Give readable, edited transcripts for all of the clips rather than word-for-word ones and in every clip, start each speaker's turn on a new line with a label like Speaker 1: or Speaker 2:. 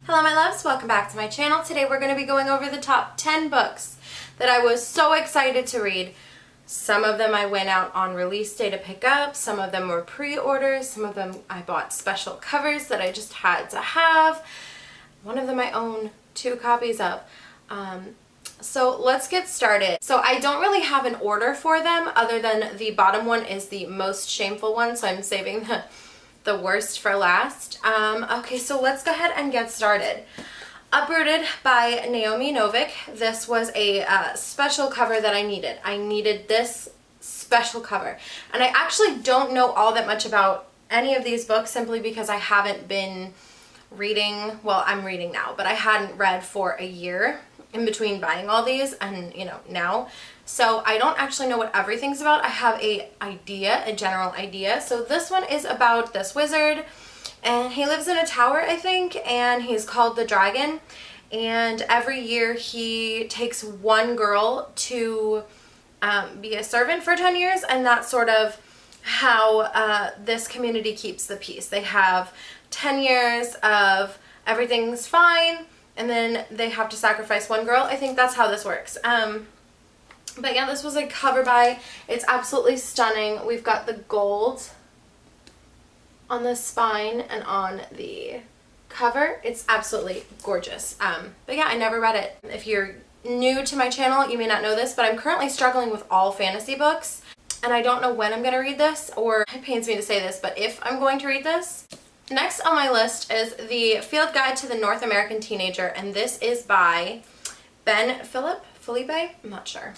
Speaker 1: Hello my loves, welcome back to my channel. Today we're going to be going over the top 10 books that I was so excited to read. Some of them I went out on release day to pick up, some of them were pre-orders, some of them I bought special covers that I just had to have. One of them I own 2 copies of. So let's get started. So I don't really have an order for them other than the bottom one is the most shameful one, so I'm saving the worst for last. Okay, so let's go ahead and get started. Uprooted by Naomi Novik. This was a special cover that I needed. I needed this special cover. And I actually don't know all that much about any of these books simply because I haven't been reading, well, I'm reading now, but I hadn't read for a year in between buying all these and, you know, now. So I don't actually know what everything's about. I have a general idea. So this one is about this wizard and he lives in a tower, I think, and he's called the Dragon. And every year he takes one girl to be a servant for 10 years, and that's sort of how this community keeps the peace. They have 10 years of everything's fine, and then they have to sacrifice one girl. I think that's how this works. But yeah, this was a cover buy. It's absolutely stunning. We've got the gold on the spine and on the cover. It's absolutely gorgeous. But yeah, I never read it. If you're new to my channel, you may not know this, but I'm currently struggling with all fantasy books. And I don't know when I'm going to read this, or it pains me to say this, but if I'm going to read this. Next on my list is The Field Guide to the North American Teenager, and this is by Ben Felipe? I'm not sure.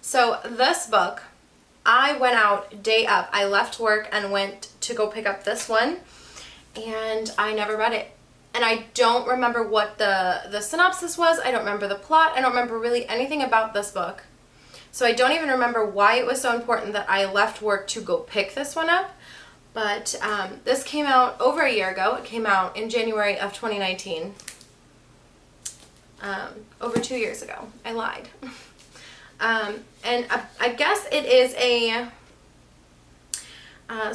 Speaker 1: So this book, I went out day up. I left work and went to go pick up this one, and I never read it. And I don't remember what the synopsis was. I don't remember the plot. I don't remember really anything about this book. So I don't even remember why it was so important that I left work to go pick this one up. But this came out over a year ago. It came out in January of 2019. Over 2 years ago. I lied. And I guess it is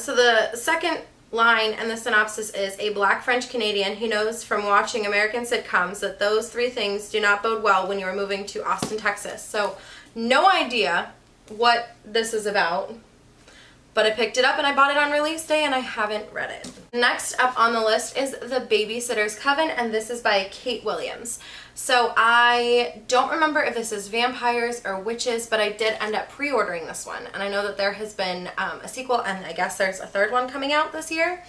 Speaker 1: so the second line and the synopsis is: a black French Canadian who knows from watching American sitcoms that those 3 things do not bode well when you are moving to Austin, Texas. So no idea what this is about. But I picked it up and I bought it on release day and I haven't read it. Next up on the list is The Babysitter's Coven, and this is by Kate Williams. So I don't remember if this is vampires or witches, but I did end up pre-ordering this one. And I know that there has been a sequel, and I guess there's a 3rd one coming out this year.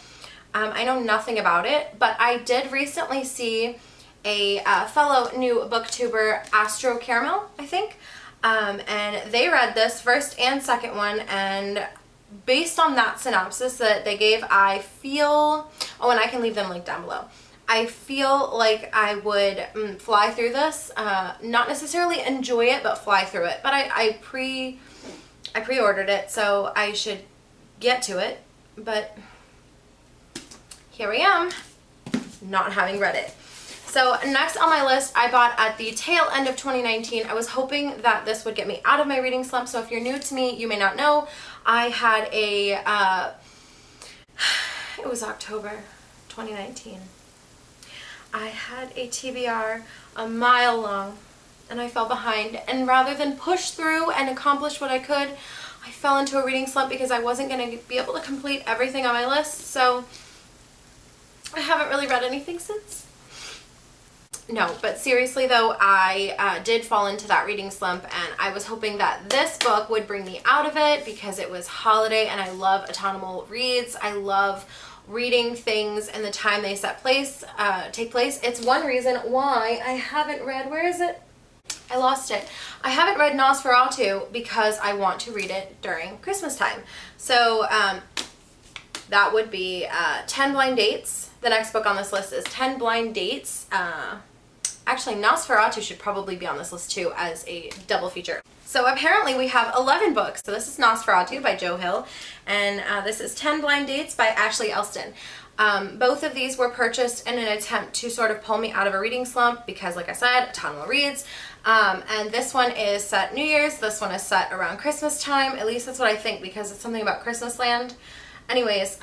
Speaker 1: I know nothing about it, but I did recently see a fellow new booktuber, Astrocaramel, I think. And they read this first and second one, and based on that synopsis that they gave, I feel, oh, and I can leave them linked down below. I feel like I would fly through this, not necessarily enjoy it, but fly through it. But I pre-ordered it, so I should get to it. But here I am, not having read it. So next on my list, I bought at the tail end of 2019. I was hoping that this would get me out of my reading slump. So if you're new to me, you may not know, I had it was October 2019. I had a TBR a mile long and I fell behind. And rather than push through and accomplish what I could, I fell into a reading slump because I wasn't going to be able to complete everything on my list. So I haven't really read anything since. No, but seriously though, I did fall into that reading slump, and I was hoping that this book would bring me out of it because it was holiday and I love autumnal reads. I love reading things in the time they take place. It's one reason why I haven't read, where is it? I lost it. I haven't read Nosferatu because I want to read it during Christmas time. So that would be 10 Blind Dates. The next book on this list is 10 Blind Dates. Actually, Nosferatu should probably be on this list too as a double feature. So apparently we have 11 books. So this is Nosferatu by Joe Hill, and this is 10 Blind Dates by Ashley Elston. Both of these were purchased in an attempt to sort of pull me out of a reading slump because, like I said, autumnal reads. And this one is set New Year's. This one is set around Christmas time. At least that's what I think because it's something about Christmas land. Anyways,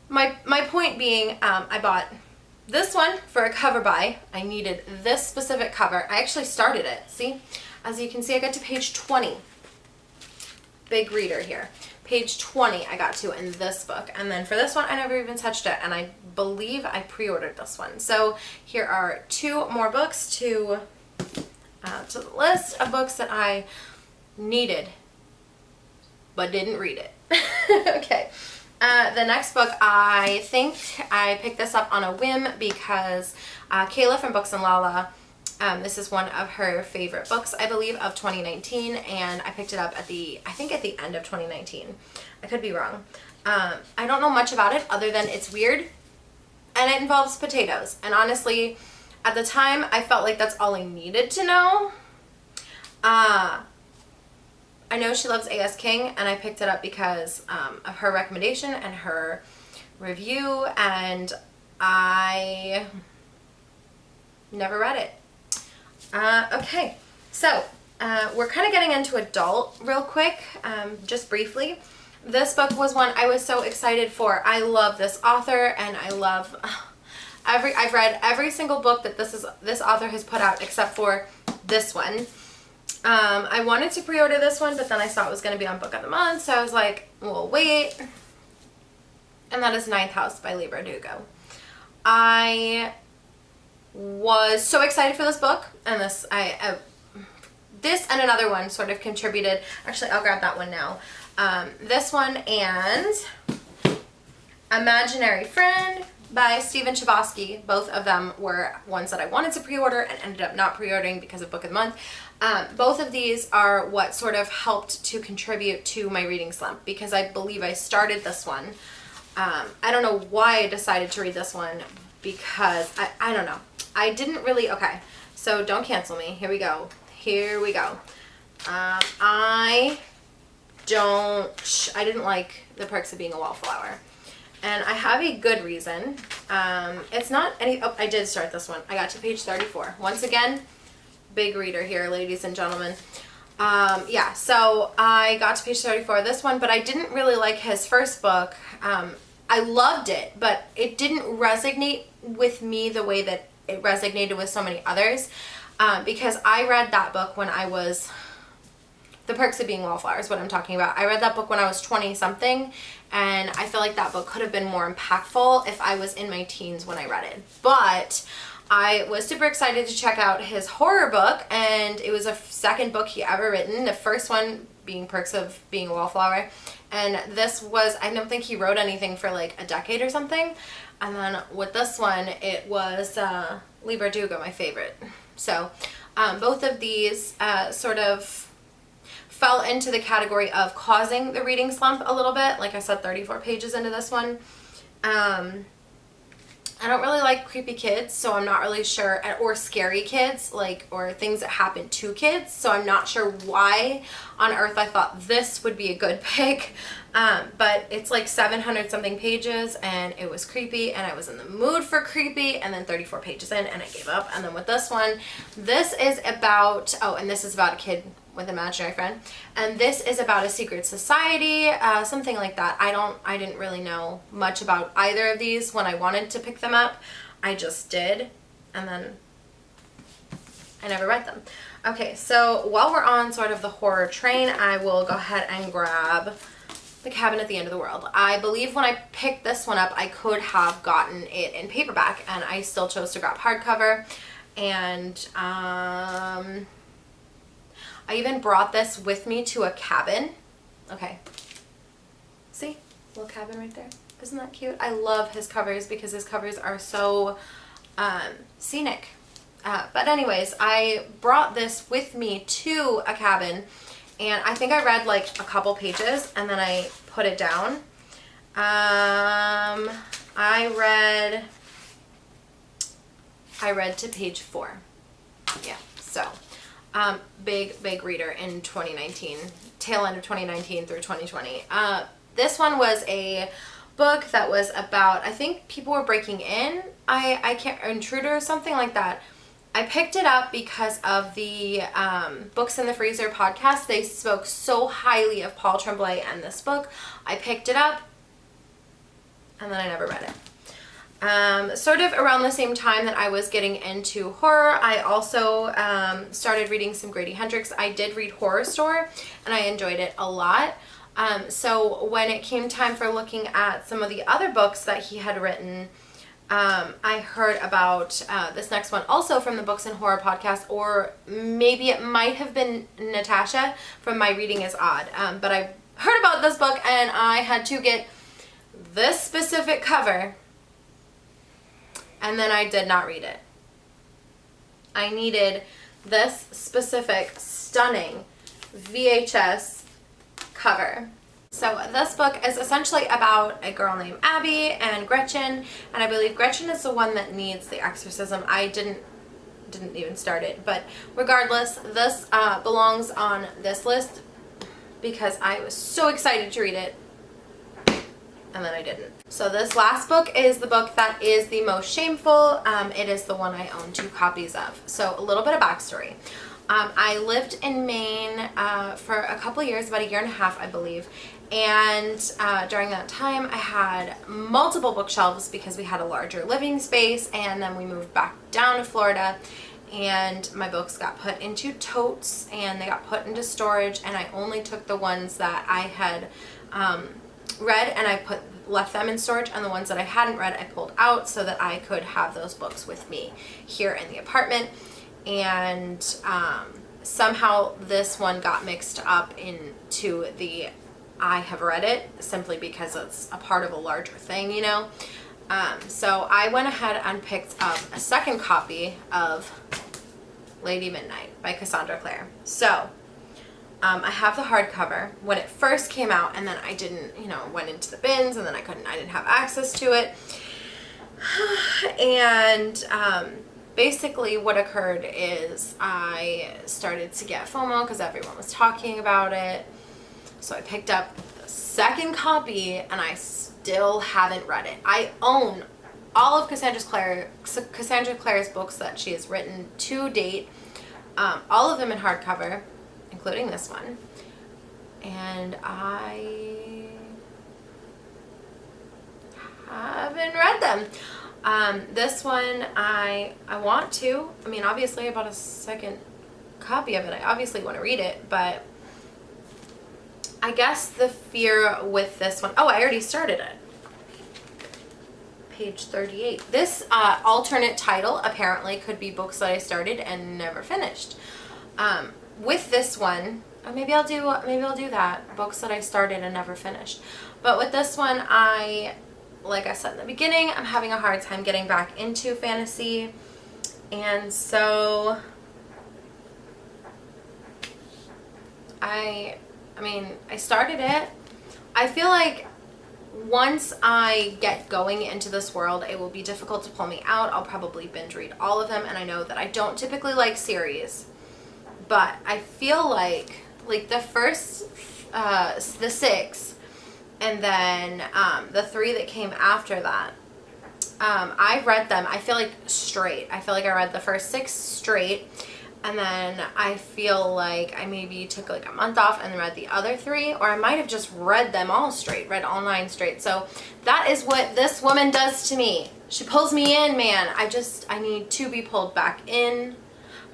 Speaker 1: my point being, I bought this one, for a cover buy, I needed this specific cover. I actually started it, see? As you can see, I got to page 20. Big reader here. Page 20 I got to in this book. And then for this one, I never even touched it. And I believe I pre-ordered this one. So here are 2 more books to the list of books that I needed, but didn't read it. Okay. The next book, I think I picked this up on a whim because Kayla from Books and Lala, this is one of her favorite books, I believe, of 2019, and I picked it up at the end of 2019. I could be wrong. I don't know much about it other than it's weird and it involves potatoes. And honestly, at the time, I felt like that's all I needed to know. I know she loves A.S. King, and I picked it up because of her recommendation and her review, and I never read it. Okay, so we're kind of getting into adult real quick, just briefly. This book was one I was so excited for. I love this author, and I love I've read every single book that this author has put out except for this one. I wanted to pre-order this one, but then I saw it was going to be on Book of the Month, so I was like, well, wait. And that is Ninth House by Leigh Bardugo. I was so excited for this book, and this and another one sort of contributed. Actually, I'll grab that one now. This one and Imaginary Friend by Stephen Chbosky. Both of them were ones that I wanted to pre-order and ended up not pre-ordering because of Book of the Month. Both of these are what sort of helped to contribute to my reading slump, because I believe I started this one. I don't know why I decided to read this one, because I don't know. I didn't really, okay, so don't cancel me. Here we go. I didn't like The Perks of Being a Wallflower. And I have a good reason. It's not any, I did start this one. I got to page 34. Once again, big reader here, ladies and gentlemen. Yeah, so I got to page 34 of this one, but I didn't really like his first book. I loved it, but it didn't resonate with me the way that it resonated with so many others. Because I read that book when I was, The Perks of Being Wallflower is what I'm talking about. I read that book when I was 20 something, and I feel like that book could have been more impactful if I was in my teens when I read it. But I was super excited to check out his horror book, and it was a second book he ever written. The first one being Perks of Being a Wallflower, and this was, I don't think he wrote anything for like a decade or something. And then with this one, it was Leigh Bardugo, my favorite. So both of these sort of fell into the category of causing the reading slump a little bit. Like I said, 34 pages into this one. I don't really like creepy kids, so I'm not really sure, or scary kids, like, or things that happen to kids, so I'm not sure why on earth I thought this would be a good pick. But it's like 700 something pages, and it was creepy, and I was in the mood for creepy, and then 34 pages in, and I gave up. And then with this one, this is about, and this is about a kid with an imaginary friend, and this is about a secret society, something like that. I didn't really know much about either of these when I wanted to pick them up. I just did, and then I never read them. Okay, so while we're on sort of the horror train, I will go ahead and grab The Cabin at the End of the World. I believe when I picked this one up, I could have gotten it in paperback, and I still chose to grab hardcover. And I even brought this with me to a cabin. Okay. See? Little cabin right there. Isn't that cute? I love his covers because his covers are so scenic. But anyways, I brought this with me to a cabin, and I think I read like a couple pages and then I put it down. I read to page 4. Yeah, so big reader in 2019, tail end of 2019 through 2020. This one was a book that was about, I think people were breaking in. I can't, Intruder or something like that. I picked it up because of the Books in the Freezer podcast. They spoke so highly of Paul Tremblay and this book. I picked it up, and then I never read it. Sort of around the same time that I was getting into horror, I also started reading some Grady Hendrix. I did read Horror Store, and I enjoyed it a lot. So when it came time for looking at some of the other books that he had written, I heard about this next one also from the Books and Horror podcast, or maybe it might have been Natasha from My Reading is Odd. But I heard about this book, and I had to get this specific cover, and then I did not read it. I needed this specific stunning VHS cover. So this book is essentially about a girl named Abby and Gretchen, and I believe Gretchen is the one that needs the exorcism. I didn't even start it, but regardless, this belongs on this list because I was so excited to read it, and then I didn't. So this last book is the book that is the most shameful. It is the one I own 2 copies of. So a little bit of backstory. I lived in Maine for a couple years, about 1.5 years, I believe. And during that time, I had multiple bookshelves because we had a larger living space, and then we moved back down to Florida, and my books got put into totes, and they got put into storage, and I only took the ones that I had read, and I left them in storage, and the ones that I hadn't read I pulled out so that I could have those books with me here in the apartment. And somehow this one got mixed up into the I have read it, simply because it's a part of a larger thing, you know. So I went ahead and picked up a second copy of Lady Midnight by Cassandra Clare. So I have the hardcover when it first came out, and then I didn't, you know, went into the bins, and then I didn't have access to it. And basically what occurred is I started to get FOMO because everyone was talking about it. So I picked up the second copy, and I still haven't read it. I own all of Cassandra Clare's books that she has written to date, all of them in hardcover, including this one. And I haven't read them. This one I want to. I mean, obviously I bought a second copy of it. I obviously want to read it, but I guess the fear with this one, oh, I already started it. Page 38. This alternate title apparently could be books that I started and never finished. With this one, or maybe I'll do that, books that I started and never finished. But with this one, like I said in the beginning, I'm having a hard time getting back into fantasy, and so I started it. I feel like once I get going into this world, it will be difficult to pull me out. I'll probably binge read all of them, and I know that I don't typically like series, but I feel like the first, the 6, and then the 3 that came after that, I read them, I feel like straight. I feel like I read the first 6 straight, and then I feel like I maybe took like a month off and read the other 3, or I might have just read them all straight, read all 9 straight. So that is what this woman does to me. She pulls me in, man. I need to be pulled back in.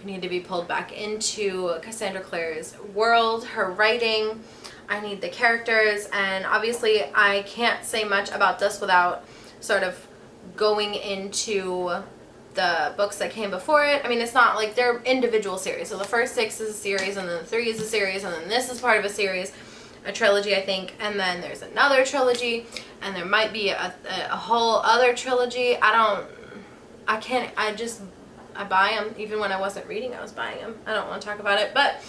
Speaker 1: I need to be pulled back into Cassandra Clare's world, her writing. I need the characters, and obviously I can't say much about this without sort of going into the books that came before it. I mean, it's not like they're individual series. So the first 6 is a series, and then the 3 is a series, and then this is part of a series, a trilogy, I think, and then there's another trilogy, and there might be a whole other trilogy. I buy them. Even when I wasn't reading, I was buying them. I don't want to talk about it, but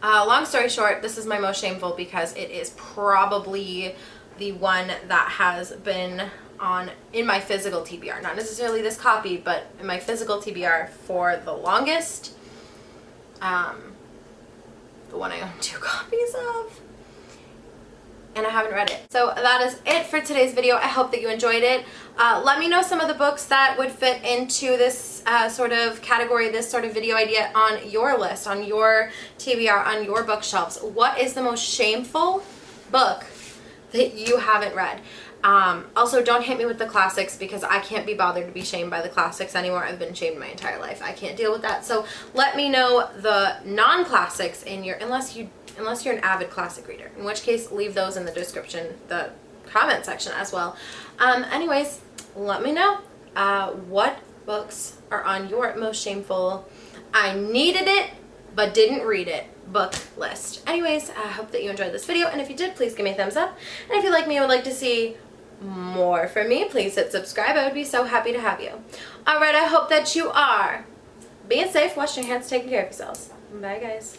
Speaker 1: long story short, this is my most shameful because it is probably the one that has been in my physical TBR, not necessarily this copy, but in my physical TBR for the longest. The one I own 2 copies of, and I haven't read it. So that is it for today's video. I hope that you enjoyed it. Let me know some of the books that would fit into this sort of category, this sort of video idea on your list, on your TBR, on your bookshelves. What is the most shameful book that you haven't read? Also, don't hit me with the classics because I can't be bothered to be shamed by the classics anymore. I've been shamed my entire life. I can't deal with that. So let me know the non-classics in your, unless you're an avid classic reader, in which case leave those in the description, the comment section as well. Anyways, let me know what books are on your most shameful, I needed it but didn't read it book list. Anyways, I hope that you enjoyed this video, and if you did, please give me a thumbs up. And if you like me and would like to see more from me, please hit subscribe. I would be so happy to have you. Alright, I hope that you are being safe, washing your hands, taking care of yourselves. Bye guys.